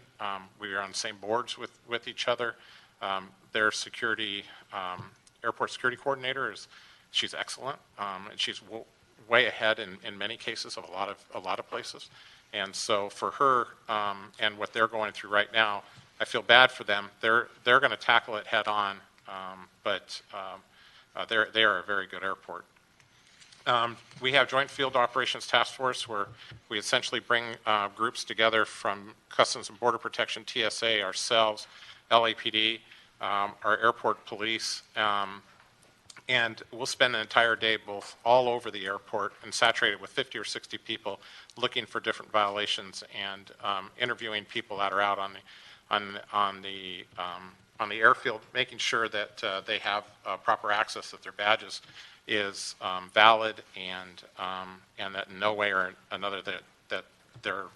We are on the same boards with each other. Their airport security coordinator she's excellent, and she's way ahead in many cases of a lot of places. And so for her and what they're going through right now, I feel bad for them. They're going to tackle it head on, but they are a very good airport. We have Joint Field Operations Task Force where we essentially bring groups together from Customs and Border Protection, TSA, ourselves, LAPD, our airport police, and we'll spend an entire day both all over the airport and saturated with 50 or 60 people looking for different violations and interviewing people that are out on the airfield, making sure that they have proper access, that their badges is valid, and that in no way or another that they're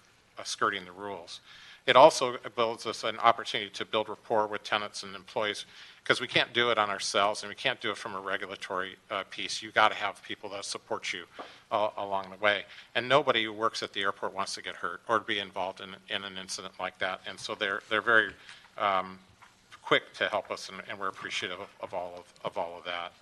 skirting the rules. It also builds us an opportunity to build rapport with tenants and employees, because we can't do it on ourselves, and we can't do it from a regulatory piece. You got to have people that support you along the way. And nobody who works at the airport wants to get hurt or be involved in an incident like that. And so they're very quick to help us, and we're appreciative of all of that.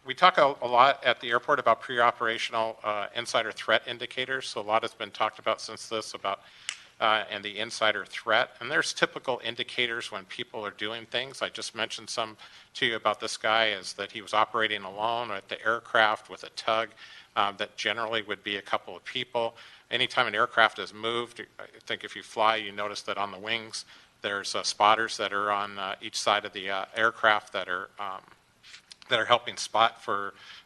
We talk a lot at the airport about pre-operational insider threat indicators. So a lot has been talked about since this about and the insider threat. And there's typical indicators when people are doing things. I just mentioned some to you about this guy, is that he was operating alone at the aircraft with a tug that generally would be a couple of people. Anytime an aircraft is moved, I think if you fly, you notice that on the wings, there's spotters that are on each side of the aircraft that are helping spot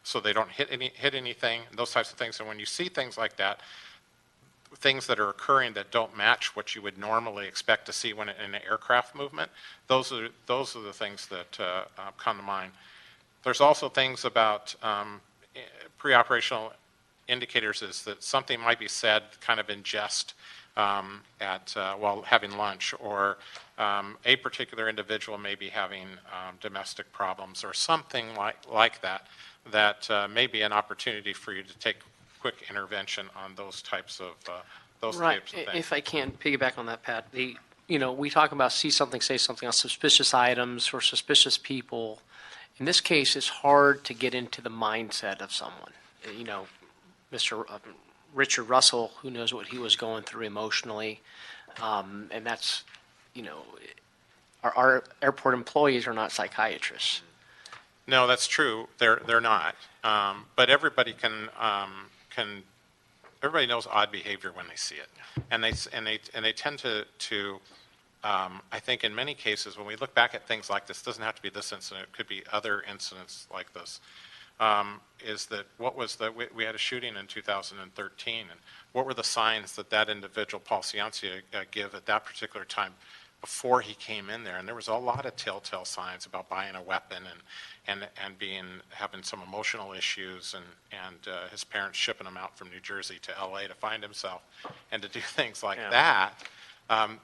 so they don't hit anything, those types of things. And when you see things like that, things that are occurring that don't match what you would normally expect to see when in an aircraft movement, those are the things that come to mind. There's also things about pre-operational indicators, is that something might be said kind of in jest while having lunch, or a particular individual may be having domestic problems or something like that may be an opportunity for you to take quick intervention on those types of Right. things. If I can piggyback on that, Pat, we talk about see something, say something on suspicious items or suspicious people. In this case, it's hard to get into the mindset of someone. Mr. Richard Russell, who knows what he was going through emotionally, and that's, our airport employees are not psychiatrists. No, that's true. They're not. But everybody everybody knows odd behavior when they see it, and they tend to I think in many cases when we look back at things like this, it doesn't have to be this incident. It could be other incidents like this. Is that we had a shooting in 2013, and what were the signs that individual, Paul Ciancia, give at that particular time before he came in there? And there was a lot of telltale signs about buying a weapon and having some emotional issues, and his parents shipping him out from New Jersey to LA to find himself and to do things like that.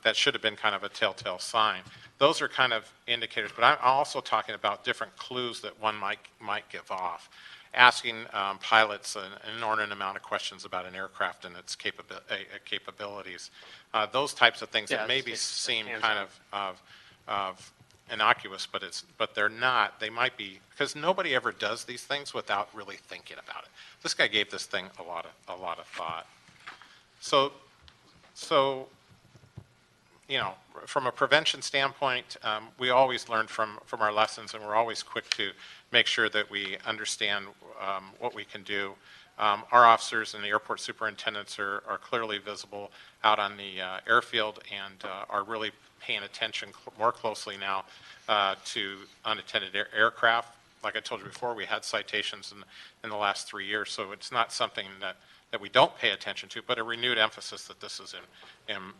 That should have been kind of a telltale sign. Those are kind of indicators, but I'm also talking about different clues that one might give off. Asking pilots an inordinate amount of questions about an aircraft and its capabilities. Those types of things that maybe seem kind of innocuous, but they're not. They might be, because nobody ever does these things without really thinking about it. This guy gave this thing a lot of thought. So from a prevention standpoint, we always learn from our lessons, and we're always quick to make sure that we understand what we can do. Our officers and the airport superintendents are clearly visible out on the airfield, and are really paying attention more closely now to unattended aircraft. Like I told you before, we had citations in the last 3 years, so it's not something that we don't pay attention to, but a renewed emphasis that this is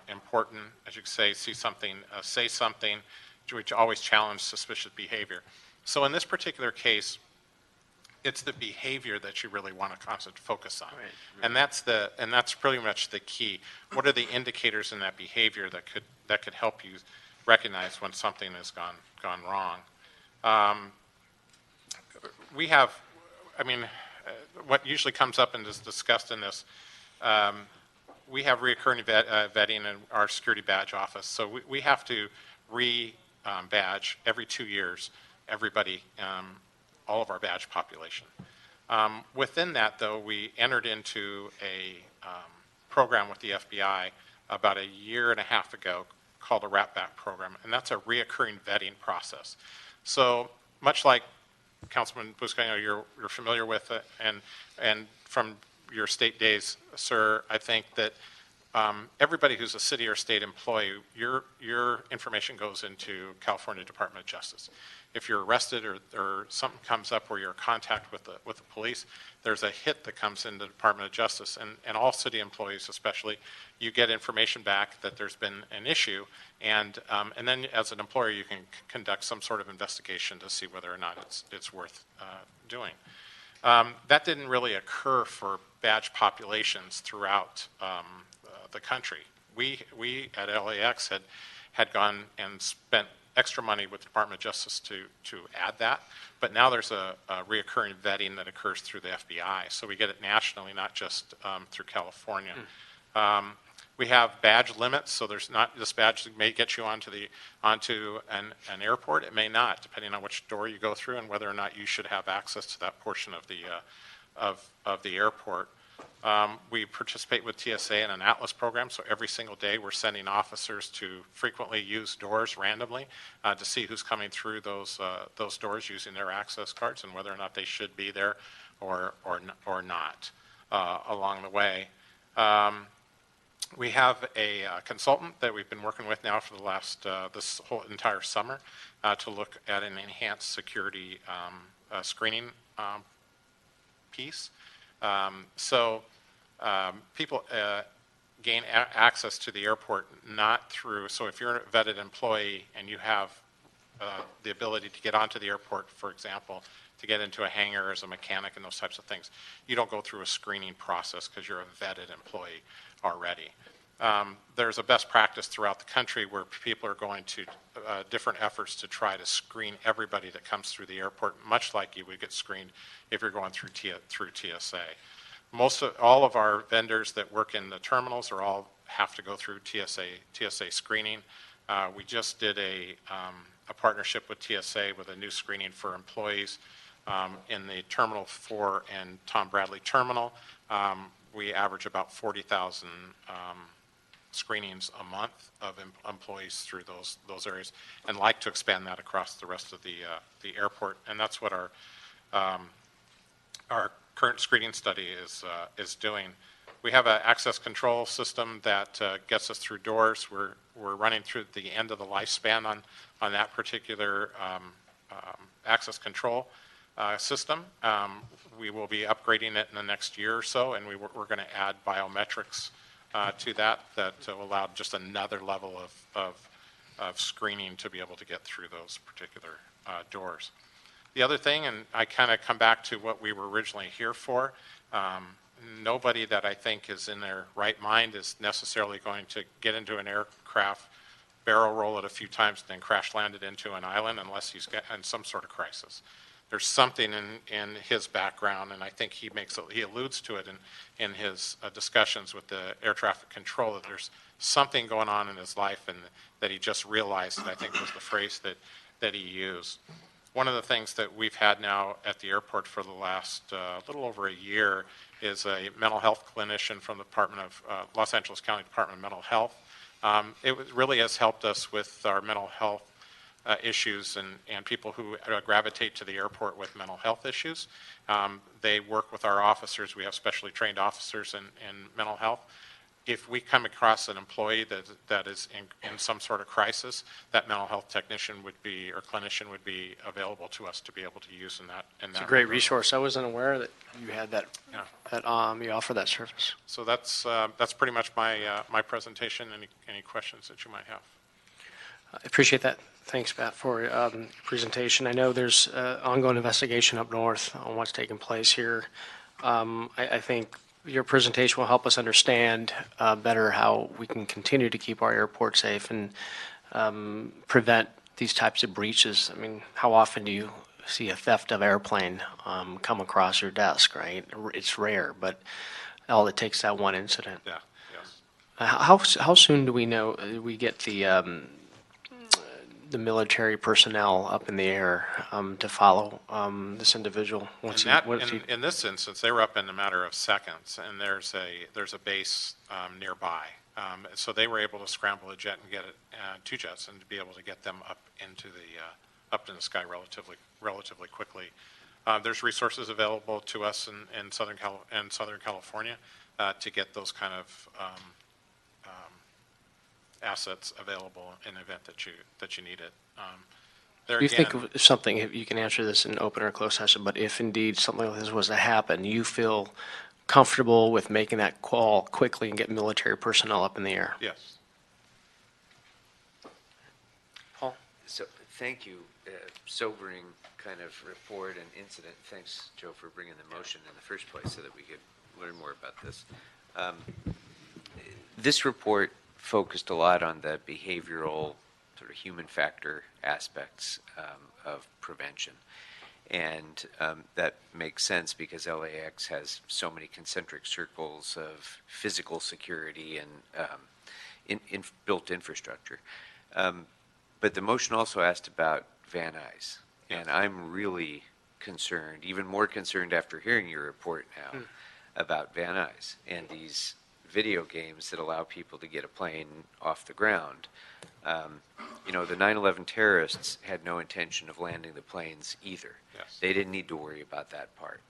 important. As you say, see something, say something, which always challenge suspicious behavior. So in this particular case, it's the behavior that you really want to constantly focus on, right. And that's pretty much the key. What are the indicators in that behavior that could help you recognize when something has gone wrong? We have, what usually comes up and is discussed in this, we have reoccurring vetting in our security badge office. So we have to badge every 2 years, everybody, all of our badge population. Within that, though, we entered into a program with the FBI about a year and a half ago called a Wrap Back program, and that's a reoccurring vetting process. So much like Councilman Buscaino, you're familiar with it, and from your state days, sir, I think that everybody who's a city or state employee, your information goes into California Department of Justice. If you're arrested or something comes up where you're in contact with the police, there's a hit that comes into the Department of Justice, and all city employees especially, you get information back that there's been an issue, and then as an employer you can conduct some sort of investigation to see whether or not it's worth doing. That didn't really occur for badge populations throughout the country. we at LAX had gone and spent extra money with the Department of Justice to add that, but now there's a reoccurring vetting that occurs through the FBI, so we get it nationally, not just through California. We have badge limits, so there's not, this badge may get you onto an airport, it may not, depending on which door you go through and whether or not you should have access to that portion of the airport. We participate with TSA in an Atlas program, so every single day we're sending officers to frequently used doors randomly to see who's coming through those doors using their access cards and whether or not they should be there or not along the way. We have a consultant that we've been working with now for the last, this whole entire summer to look at an enhanced security screening piece. People gain access to the airport not through, so if you're a vetted employee and you have the ability to get onto the airport, for example, to get into a hangar as a mechanic and those types of things, you don't go through a screening process because you're a vetted employee already. There's a best practice throughout the country where people are going to different efforts to try to screen everybody that comes through the airport, much like you would get screened if you're going through TSA. All of our vendors that work in the terminals have to go through TSA screening. We just did a partnership with TSA with a new screening for employees in the Terminal 4 and Tom Bradley Terminal. We average about 40,000 screenings a month of employees through those areas, and like to expand that across the rest of the airport. And that's what our current screening study is doing. We have an access control system that gets us through doors. We're running through the end of the lifespan on that particular access control system. We will be upgrading it in the next year or so, and we're going to add biometrics to that will allow just another level of screening to be able to get through those particular doors. The other thing, and I kind of come back to what we were originally here for, nobody that I think is in their right mind is necessarily going to get into an aircraft, barrel roll it a few times, then crash land it into an island unless he's in some sort of crisis. There's something in his background, and I think he alludes to it in his discussions with the air traffic control, that there's something going on in his life and that he just realized, I think was the phrase that he used. One of the things that we've had now at the airport for the last little over a year is a mental health clinician from the Department of Los Angeles County Department of Mental Health. It really has helped us with our mental health issues and people who gravitate to the airport with mental health issues. They work with our officers. We have specially trained officers in mental health. If we come across an employee that is in some sort of crisis, that mental health technician or clinician would be available to us to be able to use in that. It's a great resource. I wasn't aware that you had that. Yeah. That you offer that service. So that's pretty much my presentation. Any questions that you might have? I appreciate that. Thanks, Pat, for your presentation. I know there's ongoing investigation up north on what's taking place here. I think your presentation will help us understand better how we can continue to keep our airport safe and prevent these types of breaches. I mean, how often do you see a theft of airplane come across your desk, right? It's rare, but all it takes is that one incident. Yeah. Yes. How soon do we know we get the military personnel up in the air to follow this individual? In this instance, they were up in a matter of seconds, and there's a base nearby. So they were able to scramble a jet and get it, 2 jets, and to be able to get them up into the sky relatively quickly. There's resources available to us in Southern California to get those kind of assets available in the event that you need it. Do you think of something, if you can answer this in open or closed session, but if indeed something like this was to happen, you feel comfortable with making that call quickly and getting military personnel up in the air? Yes. Paul? So, thank you. Sobering kind of report and incident. Thanks, Joe, for bringing the motion in the first place so that we could learn more about this. This report focused a lot on the behavioral, sort of human factor aspects of prevention. And that makes sense because LAX has so many concentric circles of physical security and built infrastructure. But the motion also asked about Van Nuys. And I'm really concerned, even more concerned after hearing your report now, about Van Nuys and these video games that allow people to get a plane off the ground. The 9/11 terrorists had no intention of landing the planes either. Yes. They didn't need to worry about that part.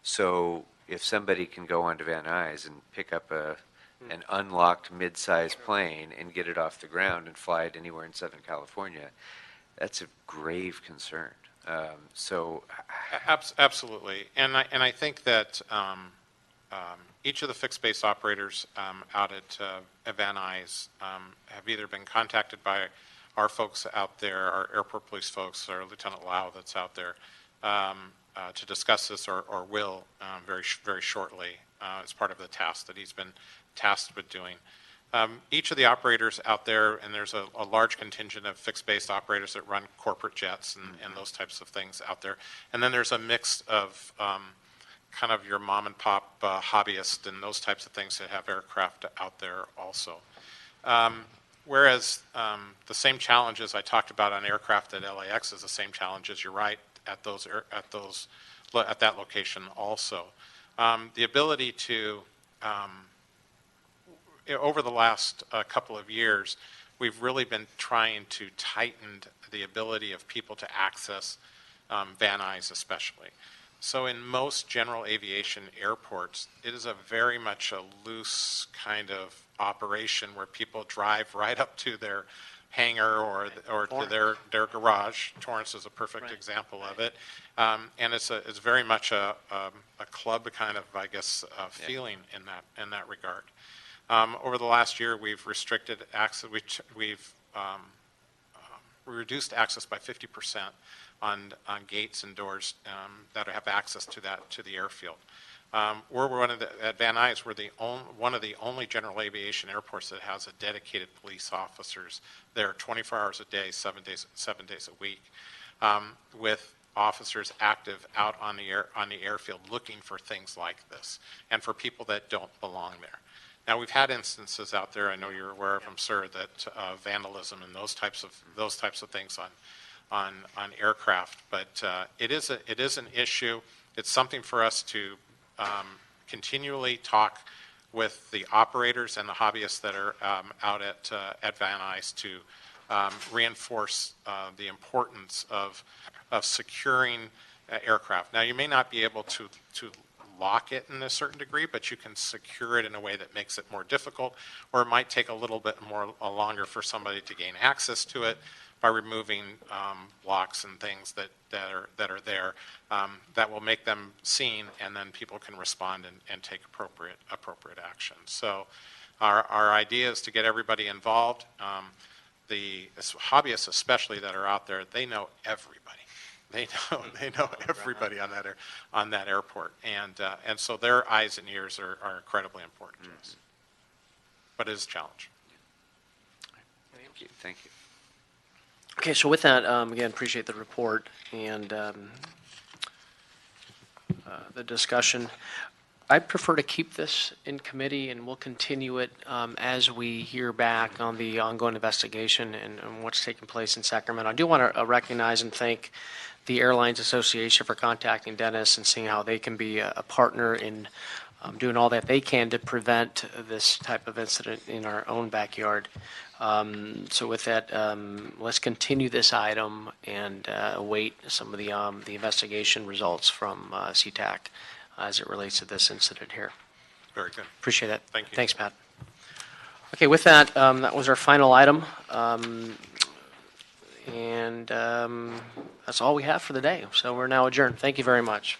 So if somebody can go onto Van Nuys and pick up an unlocked mid-sized plane and get it off the ground and fly it anywhere in Southern California, that's a grave concern. Absolutely. And I think that each of the fixed base operators out at Van Nuys have either been contacted by our folks out there, our airport police folks, or Lieutenant Lau that's out there, to discuss this, or will very shortly as part of the task that he's been tasked with doing. Each of the operators out there, and there's a large contingent of fixed-base operators that run corporate jets and those types of things out there. And then there's a mix of kind of your mom-and-pop hobbyists and those types of things that have aircraft out there also. Whereas the same challenges I talked about on aircraft at LAX is the same challenges, you're right, at that location also. The ability to over the last couple of years, we've really been trying to tighten the ability of people to access Van Nuys especially. So in most general aviation airports, it is very much a loose kind of operation where people drive right up to their hangar or to their garage. Torrance is a perfect example of it. And it's very much a club kind of, I guess, feeling in that regard. Over the last year, we've restricted access. We've reduced access by 50% on gates and doors that have access to the airfield. At Van Nuys, we're one of the only general aviation airports that has a dedicated police officers there 24 hours a day, 7 days a week, with officers active out on the airfield looking for things like this and for people that don't belong there. Now, we've had instances out there, I know you're aware of them, sir, that vandalism and those types of things on aircraft, but it is an issue. It's something for us to continually talk with the operators and the hobbyists that are out at Van Nuys to reinforce the importance of securing aircraft. Now, you may not be able to lock it in a certain degree, but you can secure it in a way that makes it more difficult, or it might take a little bit longer for somebody to gain access to it by removing blocks and things that are there that will make them seen, and then people can respond and take appropriate action. So our idea is to get everybody involved. The hobbyists especially that are out there, they know everybody. They know everybody on that airport, and so their eyes and ears are incredibly important to us. But it is a challenge. Thank you. Okay, so with that, again, appreciate the report and the discussion. I prefer to keep this in committee, and we'll continue it as we hear back on the ongoing investigation and what's taking place in Sacramento. I do want to recognize and thank the Airlines Association for contacting Dennis and seeing how they can be a partner in doing all that they can to prevent this type of incident in our own backyard. So with that, let's continue this item and await some of the investigation results from CTAC as it relates to this incident here. Very good. Appreciate it. Thank you. Thanks, Pat. Okay, with that, that was our final item. And that's all we have for the day. So we're now adjourned. Thank you very much.